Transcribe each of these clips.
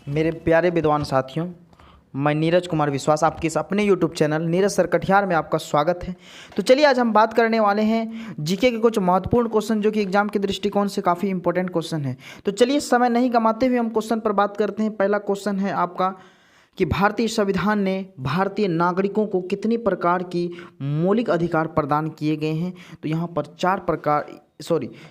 मेरे प्यारे विद्वान साथियों, मैं नीरज कुमार विश्वास आपके इस अपने YouTube channel Neeraj sir Katihar में आपका स्वागत है। तो चलिए आज हम बात करने वाले हैं जीके के कुछ महत्वपूर्ण क्वेश्चन जो कि एग्जाम के दृष्टिकोण से काफ़ी इंपॉर्टेंट क्वेश्चन है। तो चलिए समय नहीं गंवाते हुए हम क्वेश्चन पर बात करते हैं। पहला क्वेश्चन है आपका कि भारतीय संविधान ने भारतीय नागरिकों को कितनी प्रकार की मौलिक अधिकार प्रदान किए गए हैं। तो यहाँ पर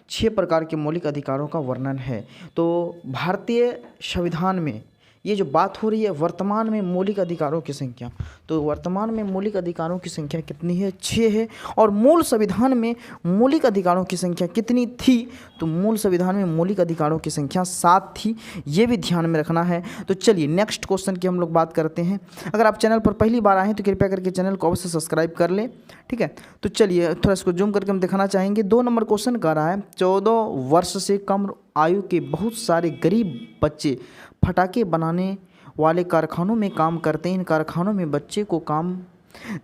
6 प्रकार के मौलिक अधिकारों का वर्णन है। तो भारतीय संविधान में ये जो बात हो रही है वर्तमान में मौलिक अधिकारों की संख्या, तो वर्तमान में मौलिक अधिकारों की संख्या कितनी है? 6 है। और मूल संविधान में मौलिक अधिकारों की संख्या कितनी थी? तो मूल संविधान में मौलिक अधिकारों की संख्या 7 थी। ये भी ध्यान में रखना है। तो चलिए नेक्स्ट क्वेश्चन की हम लोग बात करते हैं। अगर आप चैनल पर पहली बार आए हैं तो कृपया करके चैनल को अवश्य सब्सक्राइब कर लें, ठीक है। तो चलिए थोड़ा इसको जूम करके हम दिखाना चाहेंगे। 2 नंबर क्वेश्चन कह रहा है 14 वर्ष से कम आयु के बहुत सारे गरीब बच्चे पटाखे बनाने वाले कारखानों में काम करते हैं। इन कारखानों में बच्चे को काम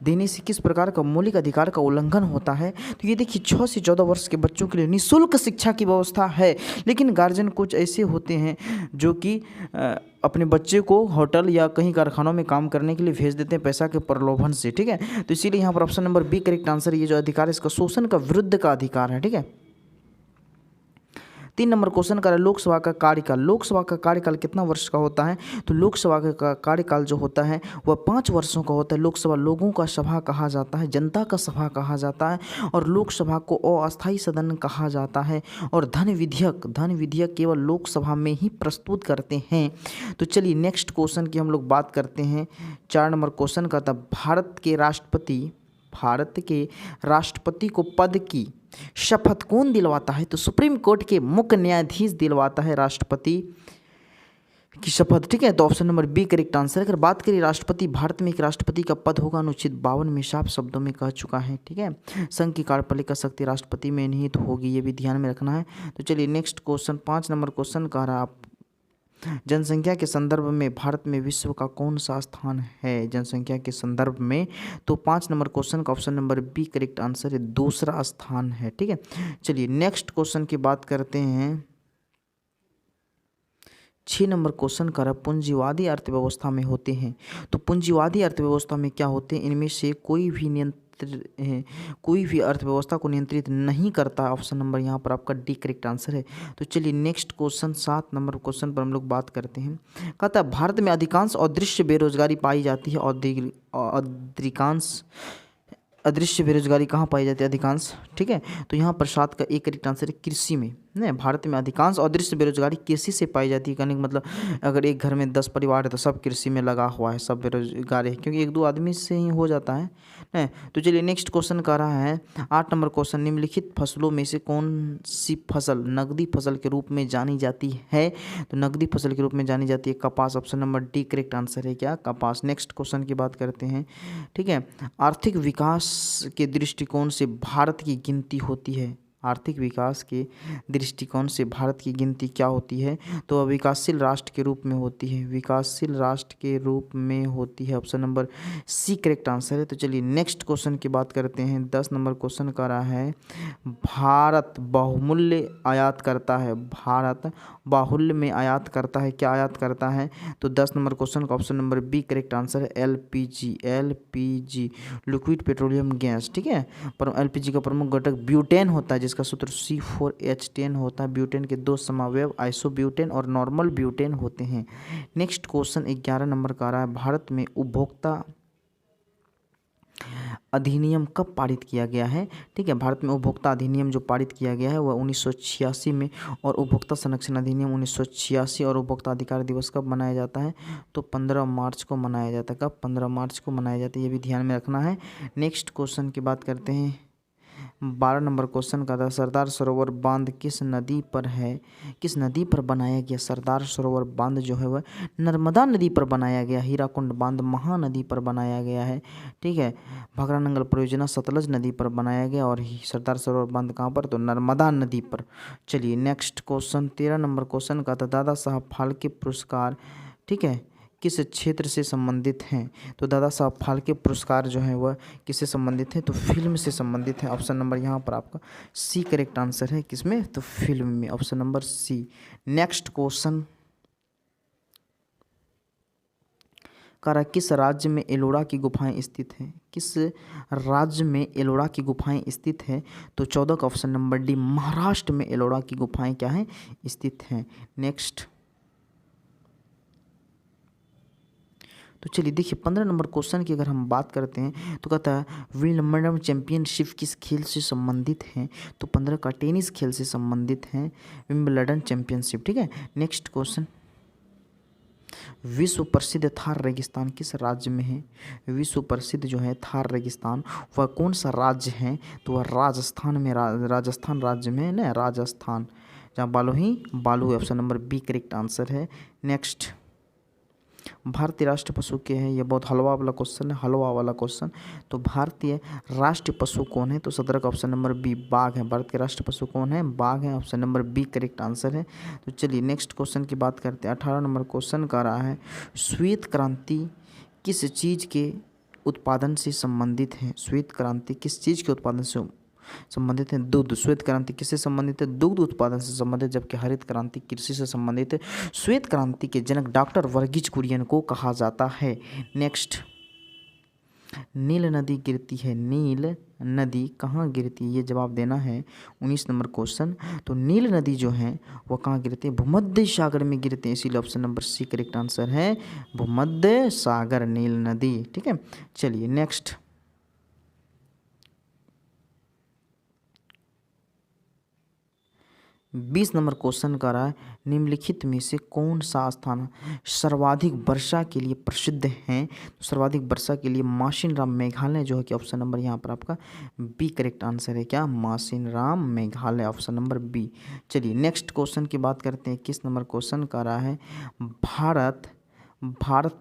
देने से किस प्रकार का मौलिक अधिकार का उल्लंघन होता है? तो ये देखिए 6 से 14 वर्ष के बच्चों के लिए निःशुल्क शिक्षा की व्यवस्था है, लेकिन गार्जियन कुछ ऐसे होते हैं जो कि अपने बच्चे को होटल या कहीं कारखानों में काम करने के लिए भेज देते हैं पैसा के प्रलोभन से, ठीक है। तो इसीलिए यहाँ पर option number B correct answer. ये जो अधिकार है इसका शोषण का विरुद्ध का अधिकार है, ठीक है। 3 नंबर क्वेश्चन का लोकसभा का कार्यकाल। लोकसभा का कार्यकाल कितना वर्ष का होता है? तो लोकसभा का कार्यकाल जो होता है वह 5 वर्षों का होता है। लोकसभा लोगों का सभा कहा जाता है, जनता का सभा कहा जाता है, और लोकसभा को अस्थायी सदन कहा जाता है। और धन विधेयक केवल लोकसभा में ही प्रस्तुत करते हैं। तो चलिए नेक्स्ट क्वेश्चन की हम लोग बात करते हैं। 4 नंबर क्वेश्चन का था भारत के राष्ट्रपति को पद की शपथ कौन दिलवाता है? तो सुप्रीम कोर्ट के मुख्य न्यायाधीश दिलवाता है राष्ट्रपति की शपथ, ठीक है। तो option number B correct answer. अगर बात करें राष्ट्रपति, भारत में एक राष्ट्रपति का पद होगा, अनुच्छेद 52 में साफ शब्दों में कह चुका है, ठीक है। संघ की कार्यपालिका शक्ति राष्ट्रपति में निहित होगी, ये भी ध्यान में रखना है। तो चलिए नेक्स्ट क्वेश्चन 5 नंबर क्वेश्चन कह रहा है जनसंख्या के संदर्भ में भारत में विश्व का कौन सा स्थान है? जनसंख्या के संदर्भ में तो 5 नंबर क्वेश्चन का option number B correct answer है, दूसरा स्थान है, ठीक है। चलिए नेक्स्ट क्वेश्चन की बात करते हैं। 6 नंबर क्वेश्चन कर पूंजीवादी अर्थव्यवस्था में होते हैं। तो पूंजीवादी अर्थव्यवस्था में क्या होते हैं? इनमें से कोई भी अर्थव्यवस्था को नियंत्रित नहीं करता। ऑप्शन नंबर यहाँ पर आपका डी करेक्ट आंसर है। तो चलिए नेक्स्ट क्वेश्चन 7 नंबर क्वेश्चन पर हम लोग बात करते हैं। कहता है भारत में अधिकांश अदृश्य बेरोजगारी पाई जाती है। अदृश्य बेरोजगारी कहाँ पाई जाती है? अधिकांश, ठीक है। तो यहाँ पर 7 का एक करेक्ट आंसर है कृषि में। नहीं, भारत में अधिकांश अदृश्य बेरोजगारी कृषि से पाई जाती है। कहने का मतलब अगर एक घर में 10 परिवार है तो सब कृषि में लगा हुआ है, सब बेरोजगार है, क्योंकि 1-2 आदमी से ही हो जाता है। नहीं, तो चलिए नेक्स्ट क्वेश्चन कह रहा है 8 नंबर क्वेश्चन, निम्नलिखित फसलों में से कौन सी फसल नकदी फसल के रूप में जानी जाती है? तो नकदी फसल के रूप में जानी जाती है कपास। Option number D correct answer है, क्या? कपास। नेक्स्ट क्वेश्चन की बात करते हैं, ठीक है। आर्थिक विकास के दृष्टिकोण से भारत की गिनती होती है। आर्थिक विकास के दृष्टिकोण से भारत की गिनती क्या होती है? तो विकासशील राष्ट्र के रूप में होती है। विकासशील राष्ट्र के रूप में होती है। Option number C correct answer है। तो चलिए नेक्स्ट क्वेश्चन की बात करते हैं। 10 नंबर क्वेश्चन कर रहा है भारत बहुमूल्य आयात करता है। भारत बाहुल्य में आयात करता है, क्या आयात करता है? तो 10 नंबर क्वेश्चन का option number B correct answer है, एलपीजी लिक्विड पेट्रोलियम गैस, ठीक है। पर एलपीजी का प्रमुख घटक ब्यूटेन होता है, जिसका सूत्र C4H10 होता है। ब्यूटेन के 2 समावयव आइसोब्यूटेन और नॉर्मल ब्यूटेन होते हैं। नेक्स्ट क्वेश्चन 11 नंबर का आ रहा है भारत में उपभोक्ता अधिनियम कब पारित किया गया है? ठीक है, भारत में उपभोक्ता अधिनियम जो पारित किया गया है वह 1986 में, और उपभोक्ता संरक्षण अधिनियम 1986। और उपभोक्ता अधिकार दिवस कब मनाया जाता है? तो 15 मार्च को मनाया जाता है। कब? 15 मार्च को मनाया जाता है, ये भी ध्यान में रखना है। नेक्स्ट क्वेश्चन की बात करते हैं। 12 नंबर क्वेश्चन का था सरदार सरोवर बांध किस नदी पर है? किस नदी पर बनाया गया? सरदार सरोवर बांध जो है वह नर्मदा नदी पर बनाया गया। हीराकुंड बांध महानदी पर बनाया गया है, ठीक है। भाखड़ा नंगल परियोजना सतलज नदी पर बनाया गया, और सरदार सरोवर बांध कहाँ पर? तो नर्मदा नदी पर। चलिए नेक्स्ट क्वेश्चन 13 नंबर क्वेश्चन का था दादा साहब फाल्के पुरस्कार, ठीक है, किस क्षेत्र से संबंधित हैं? तो दादा साहब फाल्के पुरस्कार जो है वह किससे संबंधित है? तो फिल्म से संबंधित है। ऑप्शन नंबर यहाँ पर आपका सी करेक्ट आंसर है। किसमें? तो फिल्म में, option number C. Next question कह रहा है किस राज्य में एलोरा की गुफाएं स्थित हैं, किस राज्य में एलोरा की गुफाएं स्थित है, तो 14 का ऑप्शन नंबर डी महाराष्ट्र में एलोरा की गुफाएं क्या हैं, स्थित हैं। नेक्स्ट, तो चलिए देखिए 15 नंबर क्वेश्चन की अगर हम बात करते हैं तो कहता है विंबलडन चैंपियनशिप किस खेल से संबंधित है, तो 15 का टेनिस खेल से संबंधित है विंबलडन चैंपियनशिप, ठीक है। नेक्स्ट क्वेश्चन, विश्व प्रसिद्ध थार रेगिस्तान किस राज्य में है, विश्व प्रसिद्ध जो है थार रेगिस्तान वह कौन सा राज्य है, तो वह राजस्थान में, राजस्थान राज्य में है ना, राजस्थान, जहाँ बालू ही बालू है, option number B correct answer है। नेक्स्ट, भारतीय राष्ट्र पशु क्या है, ये बहुत हलवा वाला क्वेश्चन है, हलवा वाला क्वेश्चन। तो भारतीय राष्ट्रीय पशु कौन है, तो 17 का ऑप्शन नंबर बी बाघ है। भारत के राष्ट्रीय पशु कौन है, बाघ है, option number B correct answer है। तो चलिए नेक्स्ट क्वेश्चन की बात करते हैं। 18 नंबर क्वेश्चन का रहा है श्वेत क्रांति किस चीज़ के उत्पादन से संबंधित है, श्वेत क्रांति किस चीज़ के उत्पादन से संबंधित है, दुग्ध। श्वेत क्रांति किससे संबंधित है, दुग्ध उत्पादन से संबंधित, जबकि हरित क्रांति कृषि से संबंधित है। श्वेत क्रांति के जनक डॉक्टर वर्गीज कुरियन को कहा जाता है। नेक्स्ट, नील नदी गिरती है, नील नदी कहाँ गिरती है, ये जवाब देना है 19 नंबर क्वेश्चन। तो नील नदी जो है वह कहाँ गिरती है, भूमध्य सागर में गिरते हैं, इसीलिए option number C correct answer है, भूमध्य सागर नील नदी, ठीक है। चलिए नेक्स्ट, 20 नंबर क्वेश्चन का रहा है निम्नलिखित में से कौन सा स्थान सर्वाधिक वर्षा के लिए प्रसिद्ध है, तो सर्वाधिक वर्षा के लिए मासिनराम मेघालय जो है कि ऑप्शन नंबर यहाँ पर आपका बी करेक्ट आंसर है, क्या, Mawsynram Meghalaya, option number B. चलिए नेक्स्ट क्वेश्चन की बात करते हैं। 21 नंबर क्वेश्चन का रहा है भारत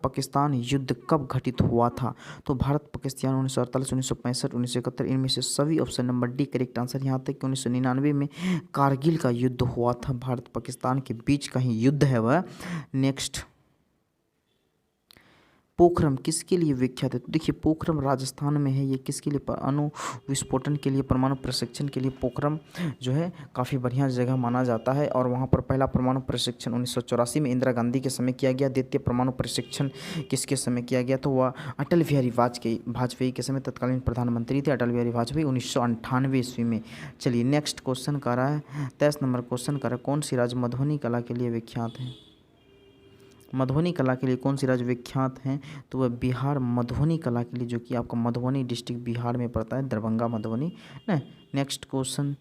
पाकिस्तान युद्ध कब घटित हुआ था, तो भारत पाकिस्तान 1948, 1965, 1971, इनमें से सभी, option number D correct answer. यहाँ तक कि 1999 में कारगिल का युद्ध हुआ था, भारत पाकिस्तान के बीच का ही युद्ध है वह। नेक्स्ट, पोखरम किसके लिए विख्यात है, तो देखिए पोखरम राजस्थान में है, ये किसके लिए, अणु विस्फोटन के लिए, परमाणु प्रशिक्षण के लिए पोखरम जो है काफ़ी बढ़िया जगह माना जाता है। और वहाँ पर पहला परमाणु प्रशिक्षण 1984 में इंदिरा गांधी के समय किया गया। द्वितीय परमाणु प्रशिक्षण किसके समय किया गया, तो वह अटल बिहारी वाजपेयी के समय तत्कालीन प्रधानमंत्री थे अटल बिहारी वाजपेयी, 1998 ईस्वी में। चलिए नेक्स्ट क्वेश्चन का रहा है 23 नंबर क्वेश्चन का रहा है कौन सी राज्य मधुबनी कला के लिए विख्यात है, मधुबनी कला के लिए कौन सी राज्य विख्यात हैं, तो वह बिहार मधुबनी कला के लिए, जो कि आपका मधुबनी डिस्ट्रिक्ट बिहार में पड़ता है, दरभंगा मधुबनी ना। नेक्स्ट क्वेश्चन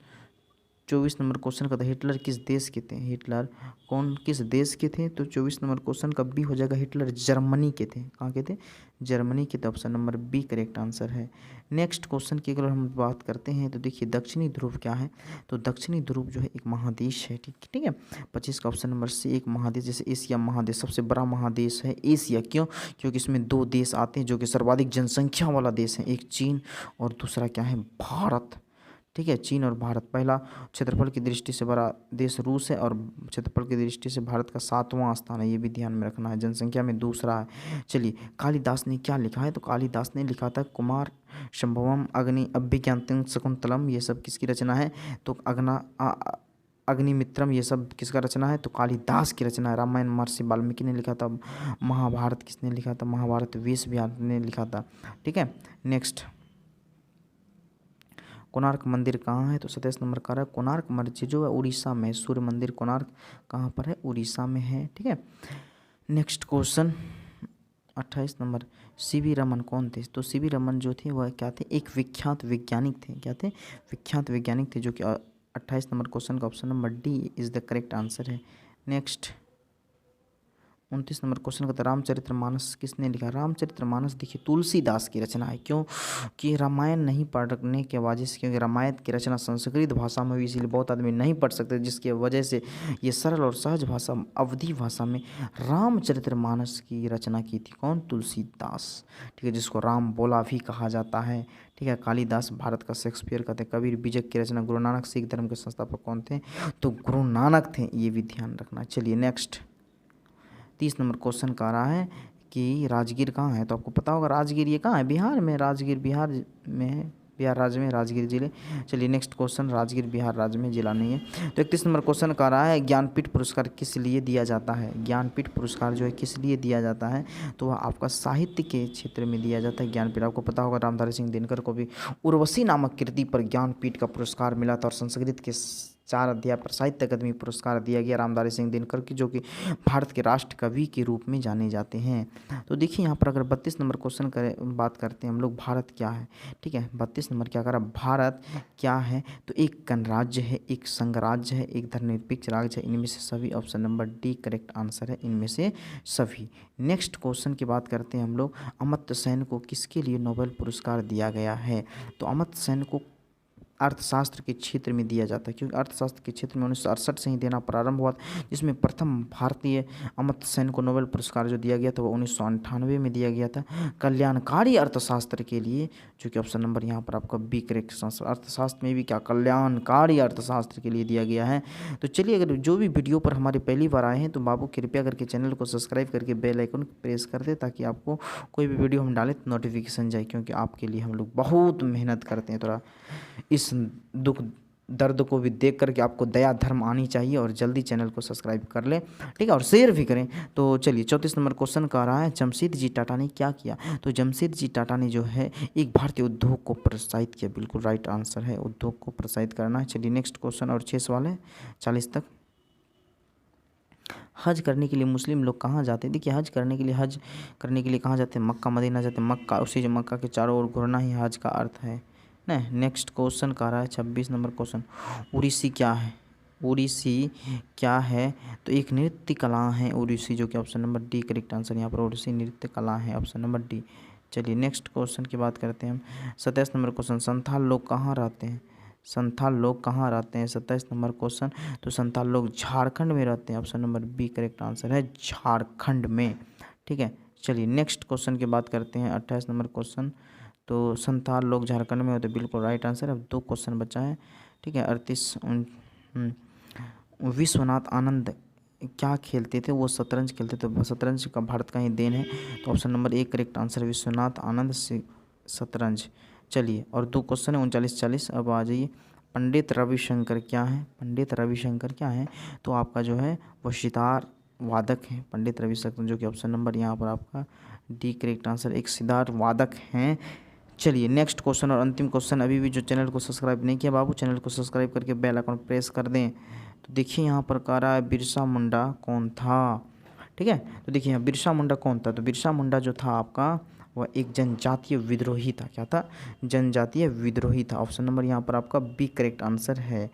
24 नंबर क्वेश्चन का था हिटलर किस देश के थे, हिटलर कौन किस देश के थे, तो 24 नंबर क्वेश्चन का बी हो जाएगा, हिटलर जर्मनी के थे, कहाँ के थे, जर्मनी के थे, option number B correct answer है। नेक्स्ट क्वेश्चन की अगर हम बात करते हैं तो देखिए दक्षिणी ध्रुव क्या है, तो दक्षिणी ध्रुव जो है एक महादेश है, ठीक है। 25 का ऑप्शन नंबर सी एक महादेश, जैसे एशिया महादेश सबसे बड़ा महादेश है एशिया, क्यों, क्योंकि इसमें 2 देश आते हैं जो कि सर्वाधिक जनसंख्या वाला देश है, एक चीन और दूसरा क्या है, भारत, ठीक है। चीन और भारत, पहला क्षेत्रफल की दृष्टि से बड़ा देश रूस है और क्षेत्रफल की दृष्टि से भारत का 7वां स्थान है, ये भी ध्यान में रखना है, जनसंख्या में दूसरा है। चलिए कालिदास ने क्या लिखा है, तो कालिदास ने लिखा था कुमार संभवम अग्नि अभिज्ञान शकुंतलम, ये सब किसकी रचना है, तो अग्निमित्रम, ये सब किसका रचना है, तो कालिदास की रचना है। रामायण महर्षि वाल्मीकि ने लिखा था। महाभारत किसने लिखा था, महाभारत वेश बिहार ने लिखा था, ठीक है। नेक्स्ट, कोणार्क मंदिर कहाँ है, तो 27 नंबर का है कोणार्क मंदिर जो है उड़ीसा में, सूर्य मंदिर कोणार्क कहाँ पर है, उड़ीसा में है, ठीक है। Next question 28 number, CV Raman कौन थे, तो सीवी रमन जो थे वह क्या थे, एक विख्यात वैज्ञानिक थे, क्या थे, विख्यात वैज्ञानिक थे, जो कि 28 नंबर क्वेश्चन का option number D is the correct answer है। नेक्स्ट 29 नंबर क्वेश्चन का था रामचरितमानस किसने लिखा, रामचरितमानस देखिए तुलसीदास की रचना है, क्यों कि रामायण नहीं पढ़ने के वजह से, क्योंकि रामायण की रचना संस्कृत भाषा में हुई, इसीलिए बहुत आदमी नहीं पढ़ सकते, जिसकी वजह से ये सरल और सहज भाषा अवधी भाषा में रामचरितमानस की रचना की थी, कौन, तुलसीदास, ठीक है, जिसको राम बोला भी कहा जाता है, ठीक है। कालिदास भारत का शेक्सपियर कहते हैं। कबीर बीजक की रचना, गुरु नानक सिख धर्म के संस्थापक कौन थे, तो गुरु नानक थे, ये भी ध्यान रखना। चलिए नेक्स्ट 30 नंबर क्वेश्चन का रहा है कि राजगीर कहाँ है, तो आपको पता होगा राजगीर ये कहाँ है, बिहार में, राजगीर बिहार में है, बिहार राज्य में राजगीर जिले। चलिए नेक्स्ट क्वेश्चन, राजगीर बिहार राज्य में जिला नहीं है। तो 31 नंबर क्वेश्चन कह रहा है ज्ञानपीठ पुरस्कार किस लिए दिया जाता है। ज्ञानपीठ पुरस्कार जो है किस लिए दिया जाता है, तो वह आपका साहित्य के क्षेत्र में दिया जाता है। ज्ञानपीठ आपको पता होगा रामधारी सिंह दिनकर को भी उर्वशी नामक कृति पर ज्ञानपीठ का पुरस्कार मिला था और संस्कृत के 4 अध्याय पर साहित्य अकादमी पुरस्कार दिया गया रामधारी सिंह दिनकर की, जो कि भारत के राष्ट्र कवि के रूप में जाने जाते हैं। तो देखिए यहाँ पर अगर 32 नंबर क्वेश्चन करें, बात करते हैं हम लोग भारत क्या है। ठीक है, 32 नंबर क्या करा, भारत क्या है, तो एक गणराज्य है, एक संघराज्य है, एक धर्मनिरपेक्ष राज्य है, इनमें से सभी। Option number D correct answer है, इनमें से सभी। नेक्स्ट क्वेश्चन की बात करते हैं हम लोग, अमर्त्य सेन को किसके लिए नोबेल पुरस्कार दिया गया है। तो अमर्त्य सेन को अर्थशास्त्र के क्षेत्र में दिया जाता है, क्योंकि अर्थशास्त्र के क्षेत्र में 1968 से ही देना प्रारंभ हुआ था, जिसमें प्रथम भारतीय अमर्त्य सेन को नोबेल पुरस्कार जो दिया गया था वो 1998 में दिया गया था कल्याणकारी अर्थशास्त्र के लिए, जो कि ऑप्शन नंबर यहाँ पर आपका बी करेक्ट आंसर। अर्थशास्त्र में भी क्या, कल्याणकारी अर्थशास्त्र के लिए दिया गया है। तो चलिए, अगर जो भी वीडियो पर हमारे पहली बार आए हैं तो बाबू कृपया करके चैनल को सब्सक्राइब करके बेल आइकन प्रेस कर दे, ताकि आपको कोई भी वीडियो हम डालें तो नोटिफिकेशन जाए, क्योंकि आपके लिए हम लोग बहुत मेहनत करते हैं। थोड़ा इस दुख दर्द को भी देख करके आपको दया धर्म आनी चाहिए, और जल्दी चैनल को सब्सक्राइब कर लें, ठीक है, और शेयर भी करें। तो चलिए 34 नंबर क्वेश्चन कह रहा है जमशेदजी टाटा ने क्या किया। तो जमशेदजी टाटा ने जो है एक भारतीय उद्योग को प्रोत्साहित किया, बिल्कुल राइट आंसर है, उद्योग को प्रोत्साहित करना है। चलिए नेक्स्ट क्वेश्चन, और 6 सवाल है 40 तक। हज करने के लिए मुस्लिम लोग कहाँ जाते हैं। देखिए हज करने के लिए कहाँ जाते हैं, मक्का मदीना जाते हैं। मक्का, उसी जो मक्का के चारों ओर घूरना ही हज का अर्थ है ना। नेक्स्ट क्वेश्चन कह रहा है 26 नंबर क्वेश्चन, उड़ीसी क्या है। उड़ीसी क्या है, तो एक नृत्य कला है उड़ीसी, जो कि option number D correct answer यहाँ पर उड़ीसी नृत्य कला है, ऑप्शन नंबर डी। चलिए नेक्स्ट क्वेश्चन की बात करते हैं हम। 27 नंबर क्वेश्चन, संथाल लोग कहाँ रहते हैं। संथाल लोग कहाँ रहते हैं, 27 नंबर क्वेश्चन। तो संथाल लोग झारखंड में रहते हैं, option number B correct answer है, झारखंड में। ठीक है, चलिए नेक्स्ट क्वेश्चन की बात करते हैं 28 नंबर क्वेश्चन। तो संथाल लोग झारखंड में होते, बिल्कुल राइट आंसर। अब 2 क्वेश्चन बचा है, ठीक है। 38 विश्वनाथ आनंद क्या खेलते थे, वो शतरंज खेलते थे। शतरंज का भारत का ही देन है, तो option number 1 correct answer, Vishwanath Anand से शतरंज। चलिए, और 2 क्वेश्चन है 39-40। अब आ जाइए, पंडित रविशंकर क्या है। पंडित रविशंकर क्या है, तो आपका जो है वो सितार वादक हैं, पंडित रविशंकर, जो कि ऑप्शन नंबर यहाँ पर आपका डी करेक्ट आंसर, एक सितार वादक हैं। चलिए नेक्स्ट क्वेश्चन और अंतिम क्वेश्चन। अभी भी जो चैनल को सब्सक्राइब नहीं किया बाबू, चैनल को सब्सक्राइब करके बेल आइकन प्रेस कर दें। तो देखिए यहाँ पर कह रहा है बिरसा मुंडा कौन था। ठीक है, तो देखिए यहाँ बिरसा मुंडा कौन था। तो बिरसा मुंडा जो था आपका वह एक जनजातीय विद्रोही था। क्या था, जनजातीय विद्रोही था। ऑप्शन नंबर यहाँ पर आपका बी करेक्ट आंसर है।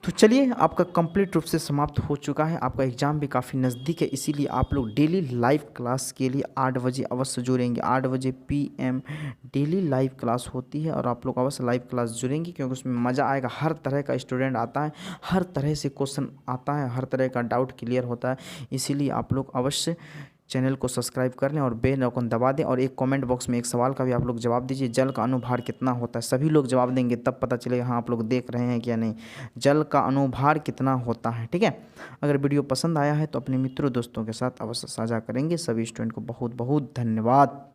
तो चलिए, आपका कंप्लीट रूप से समाप्त हो चुका है। आपका एग्ज़ाम भी काफ़ी नज़दीक है, इसीलिए आप लोग डेली लाइव क्लास के लिए 8 बजे अवश्य जुड़ेंगे। 8 बजे PM डेली लाइव क्लास होती है, और आप लोग अवश्य लाइव क्लास जुड़ेंगे, क्योंकि उसमें मज़ा आएगा। हर तरह का स्टूडेंट आता है, हर तरह से क्वेश्चन आता है, हर तरह का डाउट क्लियर होता है। इसीलिए आप लोग अवश्य चैनल को सब्सक्राइब कर लें और बेल आइकन दबा दें, और एक कमेंट बॉक्स में एक सवाल का भी आप लोग जवाब दीजिए, जल का अनुभार कितना होता है। सभी लोग जवाब देंगे, तब पता चलेगा हाँ आप लोग देख रहे हैं क्या नहीं। जल का अनुभार कितना होता है, ठीक है। अगर वीडियो पसंद आया है तो अपने मित्रों दोस्तों के साथ अवश्य साझा करेंगे। सभी स्टूडेंट को बहुत बहुत धन्यवाद।